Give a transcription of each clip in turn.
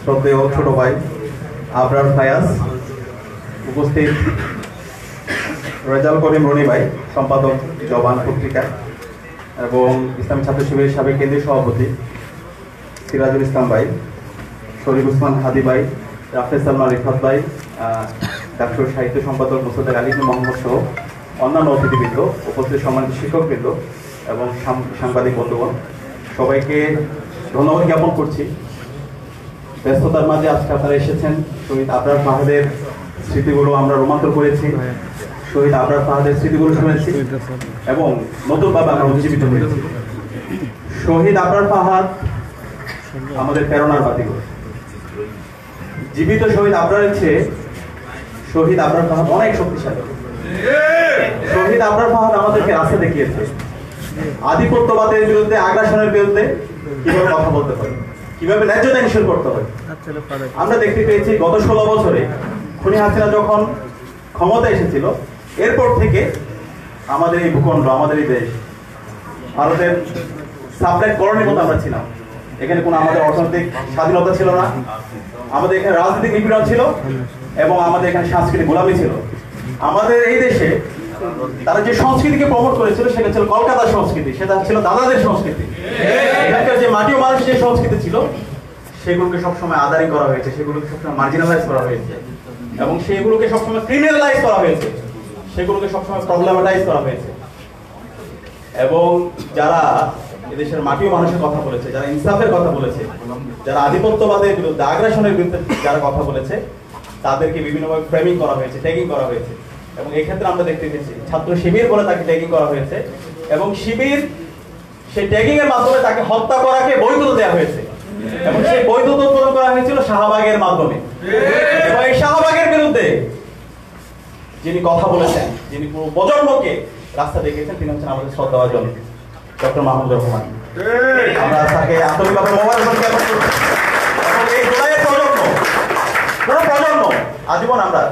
শ্রদ্ধেয় ছোট ভাই আবরার ফায়াজ, উপস্থিত রেজাল করিম রনি ভাই, সম্পাদক জবান পত্রিকা, এবং ইসলামী ছাত্র শিবিরের সাবেক কেন্দ্রীয় সভাপতি সিরাজুল ইসলাম ভাই, শরীফ উসমান হাদি ভাই, রাফেজ সালমান রিফাত ভাই, ডাক্তার সাহিত্য সম্পাদক মোসাদ্দেক আলী মোহাম্মদ সহ অন্যান্য অতিথিবৃন্দ, উপস্থিত সম্মানিত শিক্ষকবৃন্দ এবং সাংবাদিক বন্ধুগণ, সবাইকে ধন্যবাদ জ্ঞাপন করছি। ব্যস্ততার মাঝে আজকে আপনারা এসেছেন। শহীদ আবরার ফাহাদের স্মৃতিগুলো আমরা রোমান্তর করেছি, শহীদ আবরার ফাহাদের স্মৃতিগুলো শুনেছি এবং নতুনভাবে আমরা উজ্জীবিত হয়েছি। শহীদ আবরার ফাহাদ আমাদের প্রেরণার বাতিঘর। জীবিত শহীদ আবরারের চেয়ে শহীদ আবরার ফাহাদ অনেক শক্তিশালী। শহীদ আবরার ফাহাদ আমাদেরকে রাস্তা দেখিয়েছে আধিপত্যবাদের বিরুদ্ধে, আগ্রাসনের বিরুদ্ধে কিভাবে কথা বলতে হয়, কিভাবে ন্যায্যতা নিশ্চিত করতে হয়। আমরা দেখতে পেয়েছি গত 16 বছরে খুনি হাসিনা যখন ক্ষমতা এসেছিল, এরপর থেকে আমাদের এই ভূখণ্ড, আমাদের এই দেশ ভারতের সাবলেট কলোনির মতো আমরা ছিলাম। এখানে কোনো আমাদের অর্থনৈতিক স্বাধীনতা ছিল না, আমাদের এখানে রাজনৈতিক নিপীড়ন ছিল এবং আমাদের এখানে সাংস্কৃতিক গোলামি ছিল। আমাদের এই দেশে তারা যে সংস্কৃতিকে প্রমোট করেছিল সেটা ছিল কলকাতার সংস্কৃতি, সেটা ছিল দাদাদের সংস্কৃতি। এখানকার যে মাটি ও মানুষের যে সংস্কৃতি ছিল সেগুলোকে সবসময় আদারি করা হয়েছে, সেগুলোকে সবসময় মার্জিনালাইজ করা হয়েছে এবং সেগুলোকে সবসময় ক্রিমিনালাইজ করা হয়েছে, সেগুলোকে সবসময় প্রবলেমাটাইজ করা হয়েছে। এবং যারা এদেশের মাটি ও মানুষের কথা বলেছে, যারা ইনসাফের কথা বলেছে, যারা আধিপত্যবাদের বিরুদ্ধে, আগ্রাসনের বিরুদ্ধে যারা কথা বলেছে, তাদেরকে বিভিন্নভাবে ফ্রেমিং করা হয়েছে, ট্যাগিং করা হয়েছে। এবং এই ক্ষেত্রে আমরা দেখতে পেয়েছি ছাত্র শিবির বলে তাকে ট্যাগিং করা হয়েছে এবং শিবির সেই ট্যাগিং এর মাধ্যমে তাকে হত্যা করাকে বৈধতা দেওয়া হয়েছে এবং সেই বৈধতা উৎপাদন করা হয়েছিল শাহবাগের মাধ্যমে। এবং এই শাহবাগের বিরুদ্ধে যিনি কথা বলেছেন, যিনি পুরো প্রজন্মকে রাস্তা দেখিয়েছেন, তিনি হচ্ছেন আমাদের শ্রদ্ধাভাজন ডক্টর মাহমুদুর রহমান। আমরা তাকে আন্তরিকভাবে মোবারকবাদ জ্ঞাপন করছি এবং এই জুলাইয়ের প্রজন্ম, পুরো প্রজন্ম আজীবন আমরা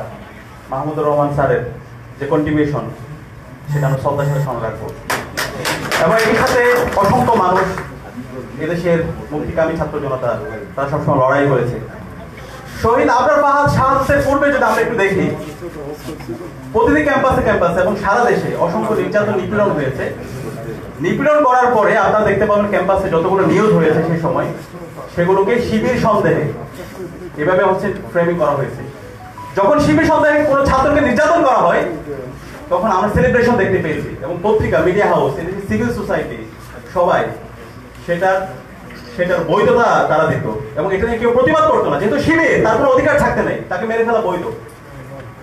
মাহমুদুর রহমান স্যারের যে কন্ট্রিবিউশন সেটা আমরা শ্রদ্ধার সাথে স্মরণ রাখবো। এবং এর সাথে অসংখ্য মানুষ, এদেশের মুক্তিকামী ছাত্র জনতা, তারা সবসময় লড়াই করেছে। শহীদ আবরার ফাহাদ শাহাদাতের পূর্বে যদি আমরা একটু দেখি, প্রতিটি ক্যাম্পাসে এবং সারা দেশে অসংখ্য নির্যাতন, নিপীড়ন হয়েছে। নিপীড়ন করার পরে আপনারা দেখতে পাবেন ক্যাম্পাসে যতগুলো নিয়োগ হয়েছে সেই সময় সেগুলোকে শিবির সন্দেহে এভাবে হচ্ছে ফ্রেমিং করা হয়েছে। যখন শিবির সন্দেহে কোনো ছাত্রকে নির্যাতন করা হয় তখন আমরা সেলিব্রেশন দেখতে পেয়েছি এবং পত্রিকা, মিডিয়া হাউস, সিভিল সোসাইটি সবাই সেটার বৈধতা তারা দিত এবং এটা নিয়ে কেউ প্রতিবাদ করতো না। যেহেতু শিবির, তার কোনো অধিকার থাকতে নেই, তাকে মেরে ফেলা বৈধ,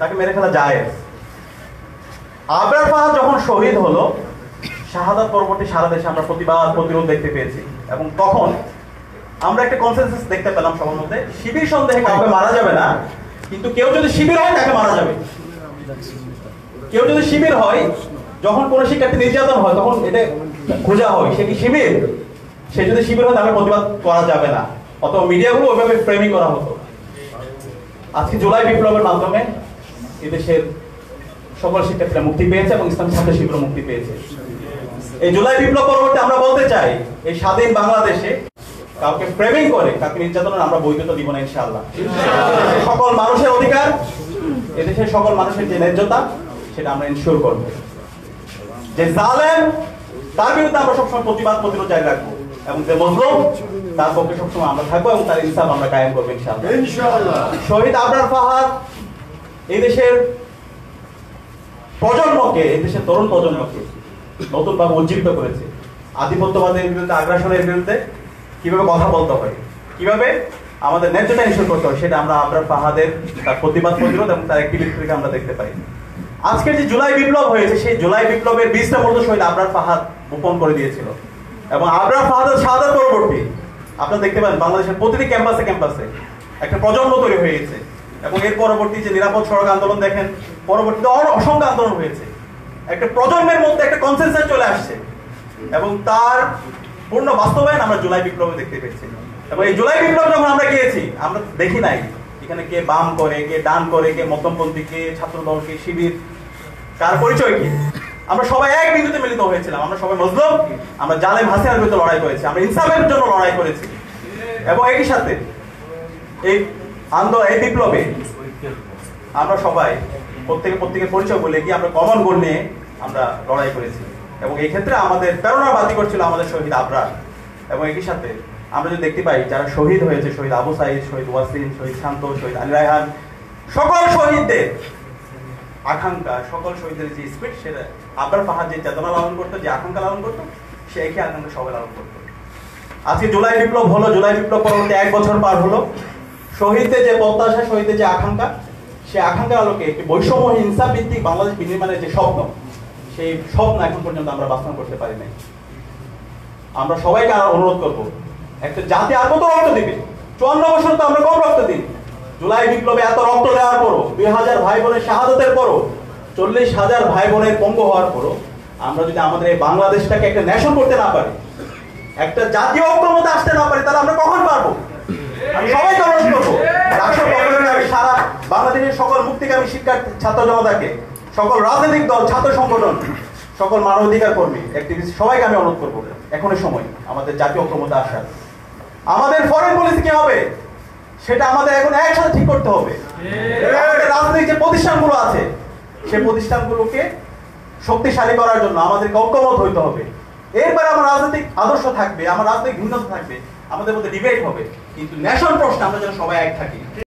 তাকে মেরে ফেলা জায়েজ। আবরার ফাহাদ যখন শহীদ হলো, শাহাদাত পরবর্তী সারা দেশে আমরা প্রতিবাদ, প্রতিরোধ দেখতে পেয়েছি এবং তখন আমরা একটা কনসেনসাস দেখতে পেলাম সবার মধ্যে, শিবির সন্দেহে কাউকে মারা যাবে না, কিন্তু কেউ যদি শিবির হয় তাকে মারা যাবে। কেউ যদি শিবির হয়, যখন কোনো শিক্ষার্থী নির্যাতন হয় তখন এটা খোঁজা হয় সে কি শিবির, সে যদি শিবির হয় তাহলে প্রতিবাদ করা যাবে না, অথবা মিডিয়াগুলো ওইভাবে ফ্রেমিং করা হতো। আজকে জুলাই বিপ্লবের মাধ্যমে এদেশের সকল শিক্ষার্থীরা মুক্তি পেয়েছে এবং ইসলামী ছাত্র শিবিরও মুক্তি পেয়েছে। এই জুলাই বিপ্লব পরবর্তী আমরা বলতে চাই, এই স্বাধীন বাংলাদেশে কাউকে ফ্রেমিং করে, কাউকে নির্যাতনের আমরা বৈধতা দিব না ইনশাআল্লাহ। সকল মানুষের অধিকার, এদেশের সকল মানুষের যে ন্যায্যতা, সেটা আমরা ইনশিওর করব। যে জালেম, তার বিরুদ্ধে আমরা সবসময় প্রতিবাদ, প্রতিরোধ জারি রাখবো এবং যে মজলুম, তার পক্ষে সবসময় আমরা থাকবো এবং তার ইনসাফ আমরা কায়েম করবো ইনশাআল্লাহ। শহীদ আবরার ফাহাদ এই দেশের প্রজন্মকে, এই দেশের তরুণ প্রজন্মকে নতুনভাবে উজ্জীবিত করেছে। আধিপত্যবাদের বিরুদ্ধে, আগ্রাসনের বিরুদ্ধে কিভাবে কথা বলতে হয়, কিভাবে আমাদের ন্যায্যতা নিশ্চিত করতে হয়, সেটা আমরা আবরার ফাহাদের তার প্রতিবাদ, প্রতিরোধ এবং তার অ্যাক্টিভিটি থেকে আমরা দেখতে পাই। আজকের যে জুলাই বিপ্লব হয়েছে, সেই জুলাই বিপ্লবের বীজটা মূলত শহীদ আবরার ফাহাদ বপন করে দিয়েছিল এবং আবরার ফাহাদের শাহাদাত পরবর্তী আপনারা দেখতে পান বাংলাদেশের প্রতিটি ক্যাম্পাসে একটা প্রজন্ম তৈরি হয়ে গেছে এবং এর পরবর্তী যে নিরাপদ সড়ক আন্দোলন দেখেন, পরবর্তীতে অসংখ্য আন্দোলন হয়েছে। একটা প্রজন্মের মধ্যে একটা কনসেনসাস চলে আসছে এবং তার পূর্ণ বাস্তবায়ন আমরা জুলাই বিপ্লবে দেখতে পেয়েছি। এবং এই জুলাই বিপ্লব যখন আমরা গিয়েছি, আমরা দেখি নাই এখানে কে বাম করে, কে ডান করে, কে মধ্যমপন্থী, কে ছাত্রদল, কে শিবির, কার পরিচয় কি। আমরা সবাই এক বিন্দুতে মিলিত হয়েছিলাম। আমরা সবাই মজলুম, আমরা জালেম হাসিনার বিরুদ্ধে লড়াই করেছি, আমরা ইনসাফের জন্য লড়াই করেছি এবং একই সাথে এই এই বিপ্লবে আমরা সবাই প্রত্যেকের পরিচয় বলে কি আমরা কমন গোল নিয়ে আমরা লড়াই করেছি, এবং এই ক্ষেত্রে আমাদের প্রেরণা বাতি করছিল আমাদের শহীদ আবরার। এবং একই সাথে আমরা যদি দেখতে পাই যারা শহীদ হয়েছে, শহীদ আবু সাইদ, শহীদ ওয়াসিম, শহীদ শান্ত, শহীদ আলী রায়হান, সকল শহীদদের আকাঙ্ক্ষা, সকল শহীদদের যে স্পিরিট, সেটা আবরার ফাহাদ যে চেতনা লালন করতো, যে আকাঙ্ক্ষা লালন করতো, সে একই আকাঙ্ক্ষা সবাই লালন করতো। আজকে জুলাই বিপ্লব হলো, জুলাই বিপ্লব পরবর্তী 1 বছর পার হলো। শহীদদের যে প্রত্যাশা, শহীদদের যে আকাঙ্ক্ষা, সেই আকাঙ্ক্ষার আলোকে একটি বৈষম্য হিংসা ভিত্তিক বাংলাদেশ বিনির্মাণের যে স্বপ্ন, সেই স্বপ্ন এখন পর্যন্ত আমরা বাস্তবায়ন করতে পারি নাই। আমরা সবাইকে অনুরোধ করবো, একটা জাতি আর কত রক্ত দিবে? 54 বছর তো আমরা কম রক্ত দিই। জুলাই বিপ্লবে এত রক্ত দেওয়ার পরও, 2000 ভাই বোনের শাহাদাতের পরও, 40,000 ভাই বোনের পঙ্গু হওয়ার পরও আমরা যদি আমাদের এই বাংলাদেশটাকে একটা ন্যাশন করতে না পারি, একটা জাতীয় ঐক্যমতে আসতে না পারি, তাহলে আমরা কখন পারবো? আমি সবাইকে অনুরোধ করবো, আমি সারা বাংলাদেশের সকল মুক্তিকামী শিক্ষার্থী, ছাত্র জনতাকে, সকল রাজনৈতিক দল, ছাত্র সংগঠন, সকল মানবাধিকার কর্মী, অ্যাক্টিভিস্ট, সবাইকে আমি অনুরোধ করবো, এখনই সময় আমাদের জাতীয় ঐক্যমতে আসার। আমাদের ফরেন পলিসি কি হবে সেটা আমাদের এখন একসাথে ঠিক করতে হবে। আমাদের রাজনৈতিক যে প্রতিষ্ঠানগুলো আছে, সেই প্রতিষ্ঠানগুলোকে শক্তিশালী করার জন্য আমাদেরকে ঐক্যমত হইতে হবে। এরপরে আমার রাজনৈতিক আদর্শ থাকবে, আমার রাজনৈতিক ভিন্নতা থাকবে, আমাদের মধ্যে ডিবেট হবে, কিন্তু ন্যাশনাল প্রশ্নে আমরা যেন সবাই এক থাকি।